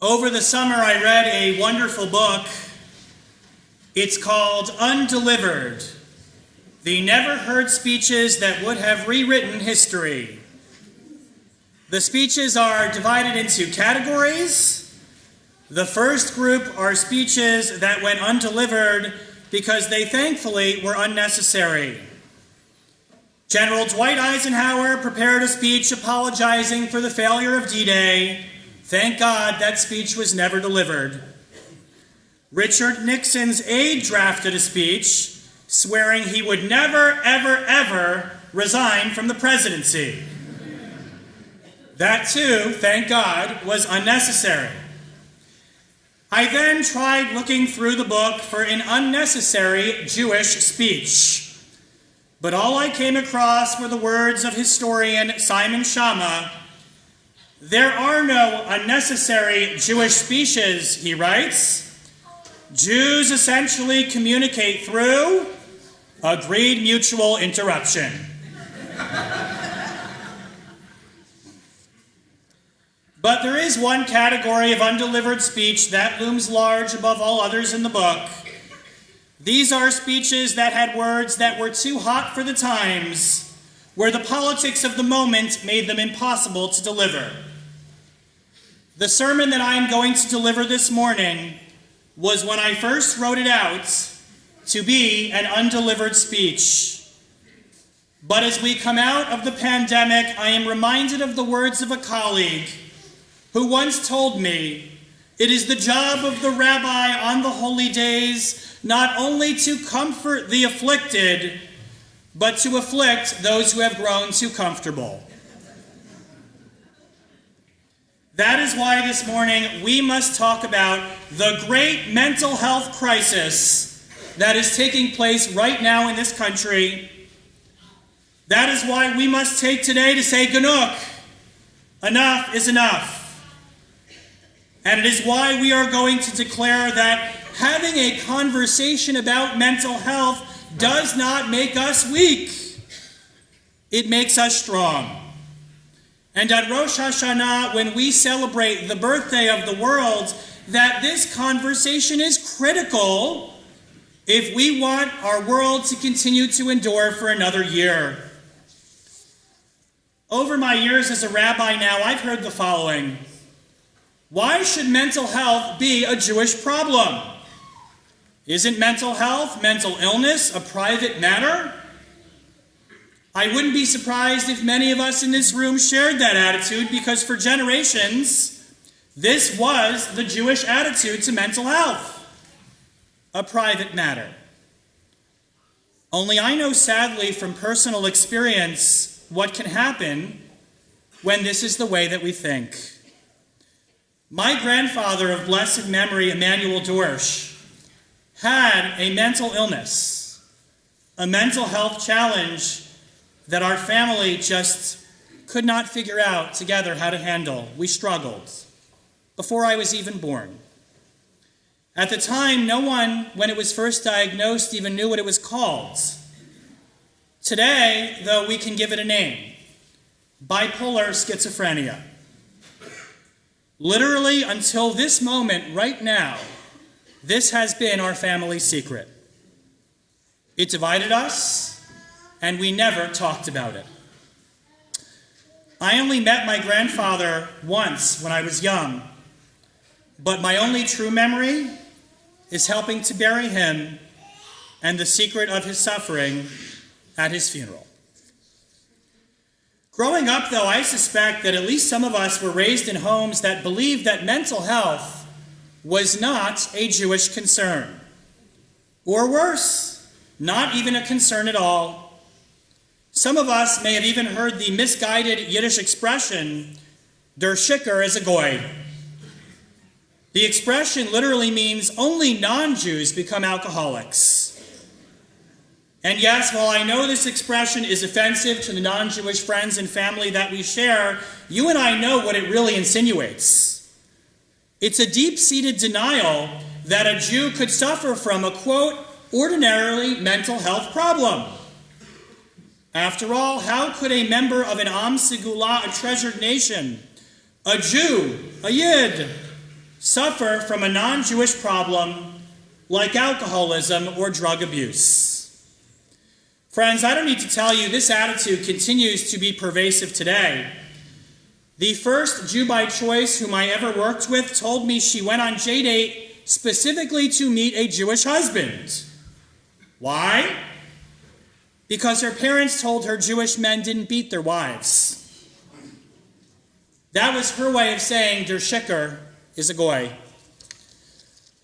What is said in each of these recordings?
Over the summer, I read a wonderful book. It's called Undelivered, the never-heard speeches that would have rewritten history. The speeches are divided into categories. The first group are speeches that went undelivered because they thankfully were unnecessary. General Dwight Eisenhower prepared a speech apologizing for the failure of D-Day. Thank God that speech was never delivered. Richard Nixon's aide drafted a speech swearing he would never, ever, ever resign from the presidency. That too, thank God, was unnecessary. I then tried looking through the book for an unnecessary Jewish speech, but all I came across were the words of historian Simon Schama. There are no unnecessary Jewish speeches, he writes. Jews essentially communicate through agreed mutual interruption. But there is one category of undelivered speech that looms large above all others in the book. These are speeches that had words that were too hot for the times, where the politics of the moment made them impossible to deliver. The sermon that I am going to deliver this morning was when I first wrote it out to be an undelivered speech. But as we come out of the pandemic, I am reminded of the words of a colleague who once told me, "It is the job of the rabbi on the holy days not only to comfort the afflicted, but to afflict those who have grown too comfortable." That is why this morning we must talk about the great mental health crisis that is taking place right now in this country. That is why we must take today to say, Ganuk, enough is enough. And it is why we are going to declare that having a conversation about mental health does not make us weak. It makes us strong. And at Rosh Hashana, when we celebrate the birthday of the world, that this conversation is critical if we want our world to continue to endure for another year. Over my years as a rabbi now, I've heard the following. Why should mental health be a Jewish problem? Isn't mental health, mental illness, a private matter? I wouldn't be surprised if many of us in this room shared that attitude, because for generations, this was the Jewish attitude to mental health, a private matter. Only I know sadly from personal experience what can happen when this is the way that we think. My grandfather of blessed memory, Emanuel Dorsch, had a mental illness, a mental health challenge that our family just could not figure out together how to handle. We struggled before I was even born. At the time, no one, when it was first diagnosed, even knew what it was called. Today, though, we can give it a name: bipolar schizophrenia. Literally, until this moment, right now, this has been our family secret. It divided us, and we never talked about it. I only met my grandfather once when I was young, but my only true memory is helping to bury him and the secret of his suffering at his funeral. Growing up, though, I suspect that at least some of us were raised in homes that believed that mental health was not a Jewish concern. Or worse, not even a concern at all. Some of us may have even heard the misguided Yiddish expression, der Shicker is a goy. The expression literally means only non-Jews become alcoholics. And yes, while I know this expression is offensive to the non-Jewish friends and family that we share, you and I know what it really insinuates. It's a deep-seated denial that a Jew could suffer from a, quote, ordinarily mental health problem. After all, how could a member of an Am Segula, a treasured nation, a Jew, a Yid, suffer from a non-Jewish problem like alcoholism or drug abuse. Friends, I don't need to tell you this attitude continues to be pervasive today. The first Jew by choice whom I ever worked with told me she went on J-Date specifically to meet a Jewish husband. Why? Because her parents told her Jewish men didn't beat their wives. That was her way of saying der Schicker is a goy.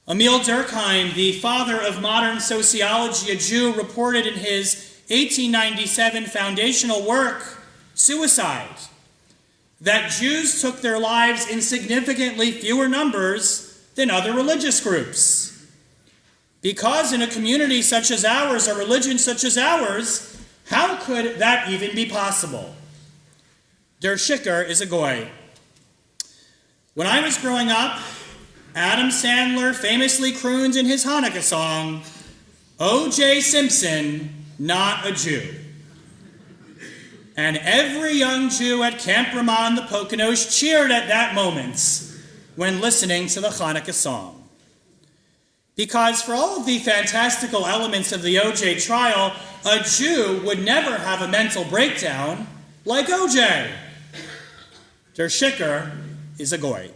Emil Durkheim, the father of modern sociology, a Jew, reported in his 1897 foundational work, Suicide, that Jews took their lives in significantly fewer numbers than other religious groups. Because in a community such as ours, a religion such as ours, how could that even be possible? Der Schicker is a goy. When I was growing up, Adam Sandler famously crooned in his Hanukkah song, O.J. Simpson, not a Jew. And every young Jew at Camp Ramah the Poconos cheered at that moment when listening to the Hanukkah song. Because for all of the fantastical elements of the O.J. trial, a Jew would never have a mental breakdown like O.J. Der Schicker is a goy.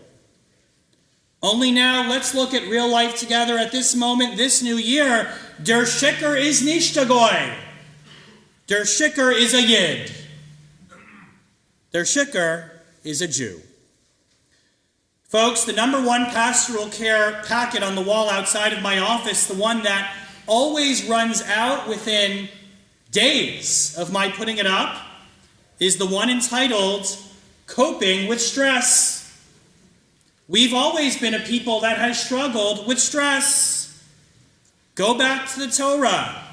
Only now, let's look at real life together at this moment, this new year. Der Schicker is nicht a goy. Der Schicker is a Yid. Der Schicker is a Jew. Folks, the number one pastoral care packet on the wall outside of my office, the one that always runs out within days of my putting it up, is the one entitled Coping with Stress. We've always been a people that has struggled with stress. Go back to the Torah.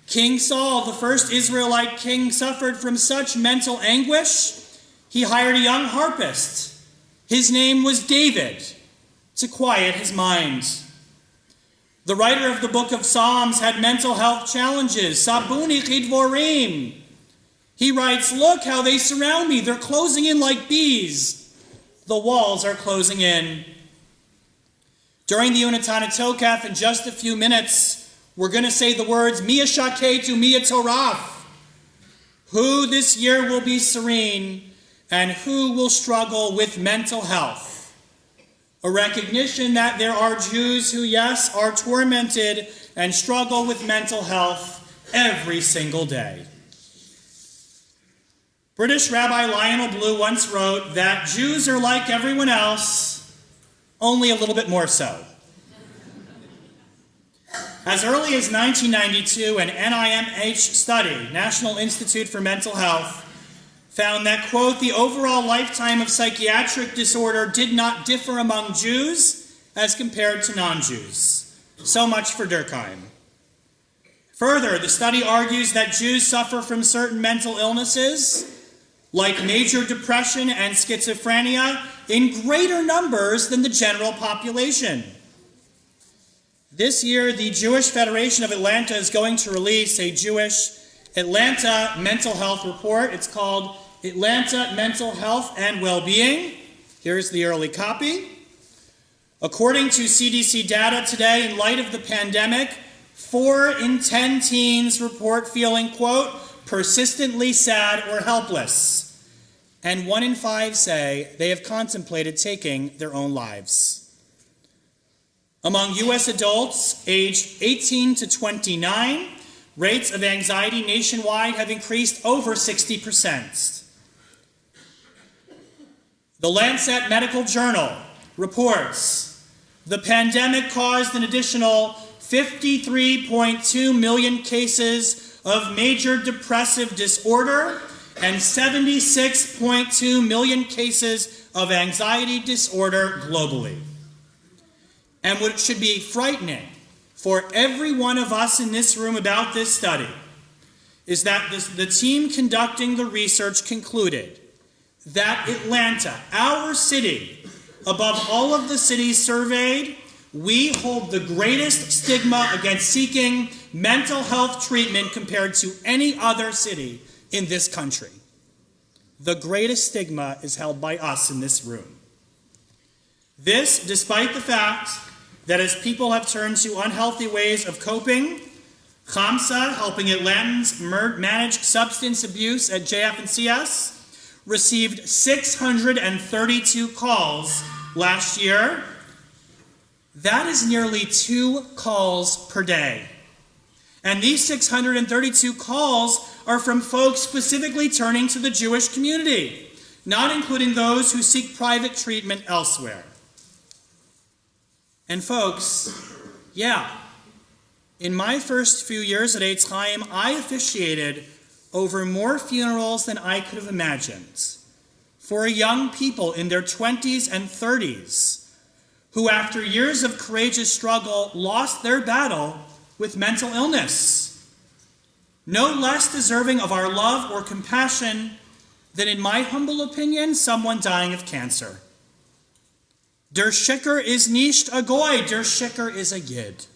King Saul, the first Israelite king, suffered from such mental anguish, he hired a young harpist. His name was David, to quiet his mind. The writer of the book of Psalms had mental health challenges. Sabuni chidvorim. He writes, look how they surround me. They're closing in like bees. The walls are closing in. During the Unatana Tokaf, in just a few minutes, we're going to say the words, Mia Shaketu, Mia Toraf. Who this year will be serene and who will struggle with mental health. A recognition that there are Jews who, yes, are tormented and struggle with mental health every single day. British Rabbi Lionel Blue once wrote that Jews are like everyone else, only a little bit more so. As early as 1992, an NIMH study, National Institute for Mental Health, found that, quote, the overall lifetime of psychiatric disorder did not differ among Jews as compared to non-Jews. So much for Durkheim. Further, the study argues that Jews suffer from certain mental illnesses, like major depression and schizophrenia, in greater numbers than the general population. This year, the Jewish Federation of Atlanta is going to release a Jewish Atlanta mental health report. It's called Atlanta Mental Health and Well-Being. Here's the early copy. According to CDC data today, in light of the pandemic, 4 in 10 teens report feeling, quote, persistently sad or helpless. And 1 in 5 say they have contemplated taking their own lives. Among U.S. adults aged 18 to 29, rates of anxiety nationwide have increased over 60%. The Lancet Medical Journal reports the pandemic caused an additional 53.2 million cases of major depressive disorder and 76.2 million cases of anxiety disorder globally. And what should be frightening for every one of us in this room about this study is that the team conducting the research concluded that Atlanta, our city, above all of the cities surveyed, we hold the greatest stigma against seeking mental health treatment compared to any other city in this country. The greatest stigma is held by us in this room. This, despite the fact that as people have turned to unhealthy ways of coping, CHAMSA, helping Atlantans manage substance abuse at JF and CS, received 632 calls last year. That is nearly 2 calls per day. And these 632 calls are from folks specifically turning to the Jewish community, not including those who seek private treatment elsewhere. And folks, in my first few years at Eitz Chaim, I officiated over more funerals than I could have imagined for young people in their 20s and 30s who, after years of courageous struggle, lost their battle with mental illness. No less deserving of our love or compassion than, in my humble opinion, someone dying of cancer. Der Shicker is nicht a goy, der Shicker is a yid.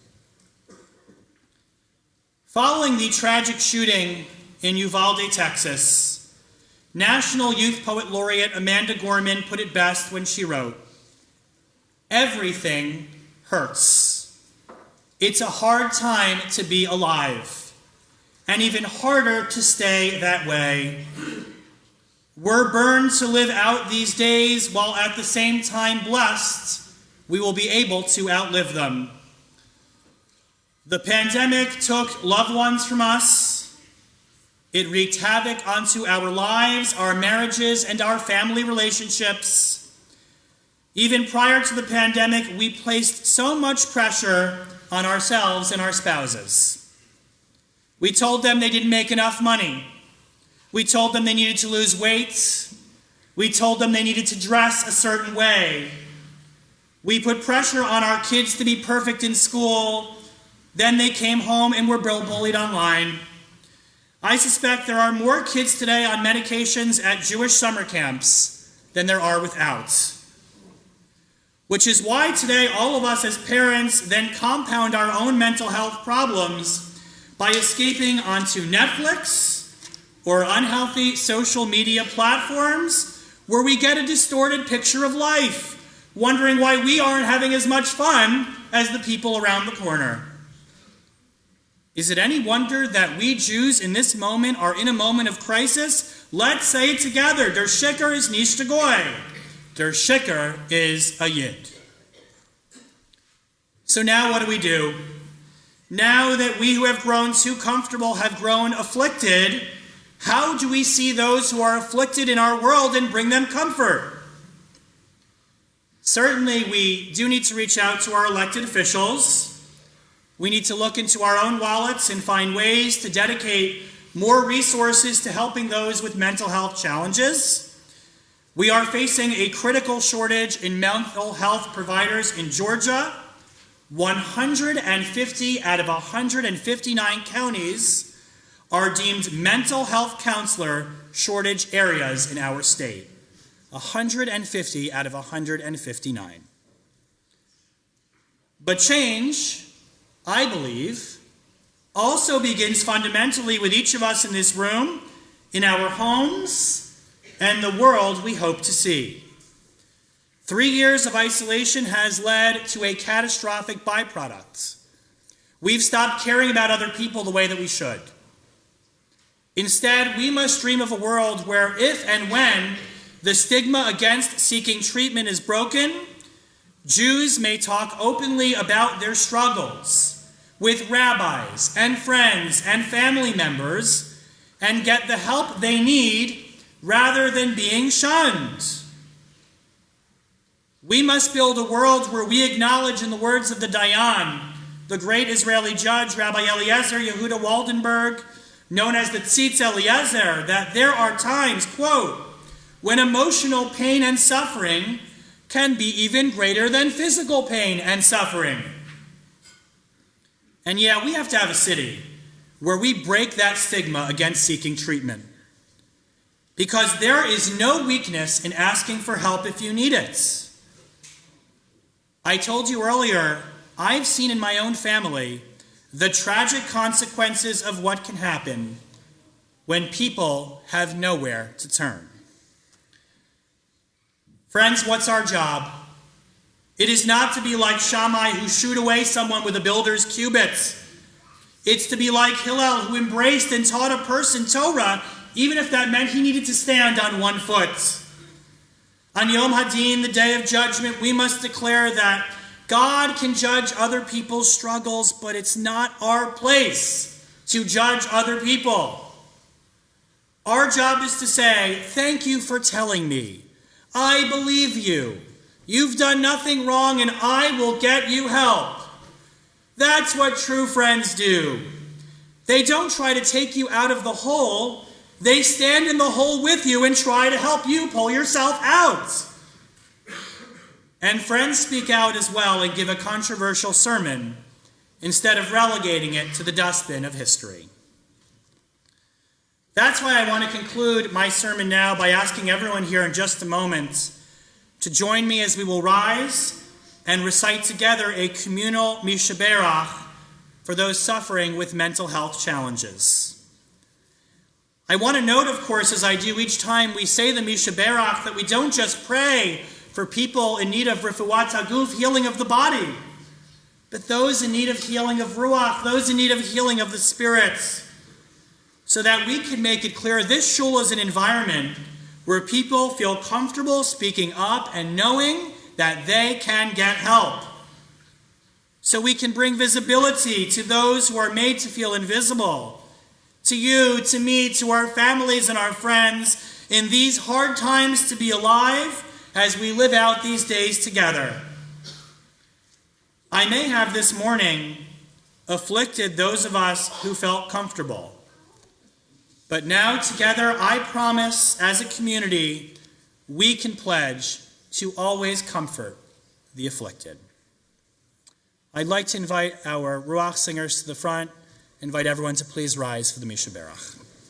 Following the tragic shooting in Uvalde, Texas, National Youth Poet Laureate Amanda Gorman put it best when she wrote, "Everything hurts. It's a hard time to be alive, and even harder to stay that way. We're burned to live out these days, while at the same time blessed we will be able to outlive them. The pandemic took loved ones from us. It wreaked havoc onto our lives, our marriages, and our family relationships. Even prior to the pandemic, we placed so much pressure on ourselves and our spouses. We told them they didn't make enough money. We told them they needed to lose weight. We told them they needed to dress a certain way. We put pressure on our kids to be perfect in school. Then they came home and were bullied online. I suspect there are more kids today on medications at Jewish summer camps than there are without. Which is why today all of us as parents then compound our own mental health problems by escaping onto Netflix or unhealthy social media platforms where we get a distorted picture of life, wondering why we aren't having as much fun as the people around the corner. Is it any wonder that we Jews in this moment are in a moment of crisis? Let's say it together. Der Shicker is nicht a goy. Der Shicker is a yid. So now what do? Now that we who have grown too comfortable have grown afflicted, how do we see those who are afflicted in our world and bring them comfort? Certainly, we do need to reach out to our elected officials. We need to look into our own wallets and find ways to dedicate more resources to helping those with mental health challenges. We are facing a critical shortage in mental health providers in Georgia. 150 out of 159 counties are deemed mental health counselor shortage areas in our state. 150 out of 159. But change, I believe, also begins fundamentally with each of us in this room, in our homes, and the world we hope to see. 3 years of isolation has led to a catastrophic byproduct. We've stopped caring about other people the way that we should. Instead, we must dream of a world where if and when the stigma against seeking treatment is broken, Jews may talk openly about their struggles with rabbis and friends and family members and get the help they need rather than being shunned. We must build a world where we acknowledge, in the words of the Day1, the great Israeli judge, Rabbi Eliezer Yehuda Waldenberg, known as the Tzitz Eliezer, that there are times, quote, when emotional pain and suffering can be even greater than physical pain and suffering. And yeah, we have to have a city where we break that stigma against seeking treatment. Because there is no weakness in asking for help if you need it. I told you earlier, I've seen in my own family the tragic consequences of what can happen when people have nowhere to turn. Friends, what's our job? It is not to be like Shammai, who shooed away someone with a builder's cubits. It's to be like Hillel, who embraced and taught a person Torah, even if that meant he needed to stand on one foot. On Yom Hadin, the day of judgment, we must declare that God can judge other people's struggles, but it's not our place to judge other people. Our job is to say, thank you for telling me. I believe you. You've done nothing wrong, and I will get you help. That's what true friends do. They don't try to take you out of the hole. They stand in the hole with you and try to help you pull yourself out. And friends speak out as well and give a controversial sermon instead of relegating it to the dustbin of history. That's why I want to conclude my sermon now by asking everyone here in just a moment to join me as we will rise and recite together a communal Mishaberach for those suffering with mental health challenges. I want to note, of course, as I do each time we say the Mishaberach, that we don't just pray for people in need of refuat haguf, healing of the body, but those in need of healing of ruach, those in need of healing of the spirit, so that we can make it clear this shul is an environment where people feel comfortable speaking up and knowing that they can get help. So we can bring visibility to those who are made to feel invisible, to you, to me, to our families and our friends, in these hard times to be alive as we live out these days together. I may have this morning afflicted those of us who felt comfortable. But now together, I promise, as a community, we can pledge to always comfort the afflicted. I'd like to invite our Ruach singers to the front, invite everyone to please rise for the Mishaberach.